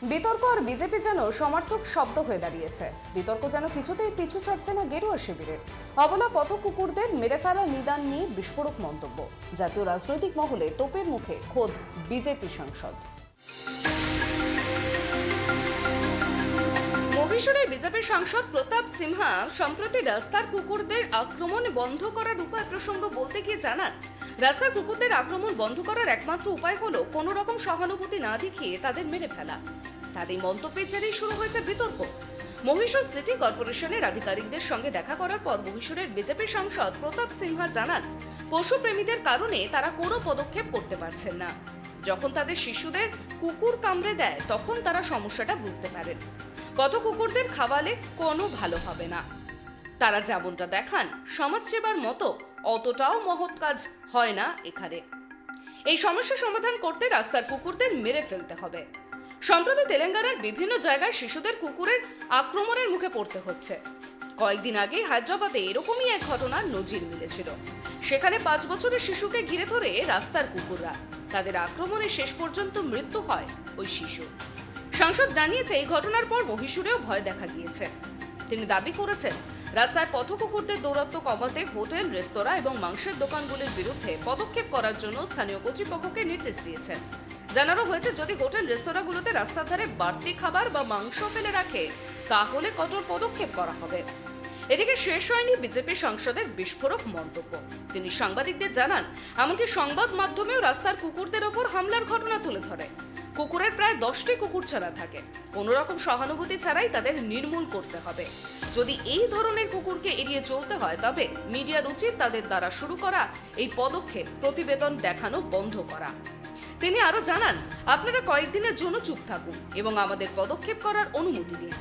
বিতর্ক আর বিজেপি যেন সমর্থক শব্দ হয়ে দাঁড়িয়েছে। বিতর্ক যেন কিছুতেই পিছু ছাড়ছে না গেরুয়া শিবিরের। অবলা পথ কুকুরদের মেরে ফেলার নিদান নিয়ে বিস্ফোরক মন্তব্য। জাতীয় রাজনৈতিক মহলে তোপের মুখে খোদ বিজেপি সাংসদ। মহীশূরের বিজেপি সাংসদ প্রতাপ সিনহা সম্প্রতি রাস্তার কুকুরদের আক্রমণ বন্ধ করার উপায় প্রসঙ্গ বলতে গিয়ে জানান, রাস্তার কুকুরদের আক্রমণ বন্ধ করার একমাত্র উপায় হলো কোনো রকম সহানুভূতি না দেখিয়ে তাদের মেরে ফেলা। তার এই মন্তব্যের জেরেই শুরু হয়েছে বিতর্ক। মহীশূর সিটি কর্পোরেশনের আধিকারিকদের সঙ্গে দেখা করার পর মহীশূরের বিজেপি সাংসদ প্রতাপ সিনহা জানান, পশুপ্রেমীদের কারণে তারা কোনো পদক্ষেপ করতে পারছেন না। যখন তাদের শিশুদের কুকুর কামড়ে দেয় তখন তারা সমস্যাটা বুঝতে পারেন। পথ কুকুরদের খাওয়ালে কোনো ভালো হবে না। তারা যেমনটা দেখান সমাজসেবার মতো অতটাও মহৎ কাজ হয় না এখানে। এই সমস্যা সমাধান করতে রাস্তার কুকুরদের মেরে ফেলতে হবে। সম্প্রতি তেলেঙ্গানার বিভিন্ন জায়গায় শিশুদের কুকুরের আক্রমণের মুখে পড়তে হচ্ছে। কয়েকদিন আগে হায়দ্রাবাদে এরকমই এক ঘটনার নজির মিলেছিল। সেখানে 5 বছরের শিশুকে ঘিরে ধরে রাস্তার কুকুররা, তাদের আক্রমণে শেষ পর্যন্ত মৃত্যু হয় ওই শিশু। সাংসদ জানিয়েছে, এই ঘটনার পর মহীশূরেও ভয় দেখা গিয়েছে। তিনি দাবি করেছেন, রাস্তায় পথ কুকুরদের দৌরাত্ম্য কমাতে হোটেল, রেস্তোরাঁ এবং মাংসের দোকানগুলির বিরুদ্ধে পদক্ষেপ করার জন্য স্থানীয় কর্তৃপক্ষকে নির্দেশ দিয়েছেন। জানানো হয়েছে, যদি হোটেল রেস্তোরাঁগুলোতে রাস্তার ধারে বাড়তি খাবার বা মাংস ফেলে রাখে তাহলে কঠোর পদক্ষেপ করা হবে। এদিকে শেষ হয়নি বিজেপি সাংসদের বিস্ফোরক মন্তব্য। তিনি সাংবাদিকদের জানান, এমনকি সংবাদ মাধ্যমেও রাস্তার কুকুরদের ওপর হামলার ঘটনা তুলে ধরে। কুকুরের প্রায় 10টি কুকুরছানা থাকে। কোনো রকম সহানুভূতি ছাড়াই তাদের নির্মূল করতে হবে। যদি এই ধরনের কুকুরকে এড়িয়ে চলতে হয় তবে মিডিয়ার উচিত তাদের দ্বারা শুরু করা এই পদক্ষেপ প্রতিবেদন দেখানো বন্ধ করা। তিনি আরো জানান, আপনারা কয়েকদিনের জন্য চুপ থাকুন এবং আমাদের পদক্ষেপ করার অনুমতি দিন।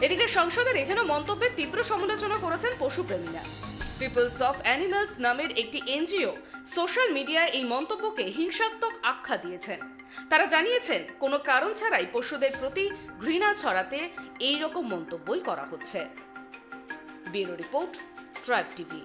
এদিকে সংসদের এখানে মন্তব্যের তীব্র সমালোচনা করেছেন পশুপ্রেমীরা। পিপলস অফ অ্যানিমালস নামের একটি এনজিও সোশ্যাল মিডিয়ায় এই মন্তব্যকে হিংসাত্মক আখ্যা দিয়েছেন। তারা জানিয়েছেন, কোনো কারণ ছাড়াই পশুদের প্রতি ঘৃণা ছড়াতে এই রকম মন্তব্যই করা হচ্ছে। Bureau report, tribe TV.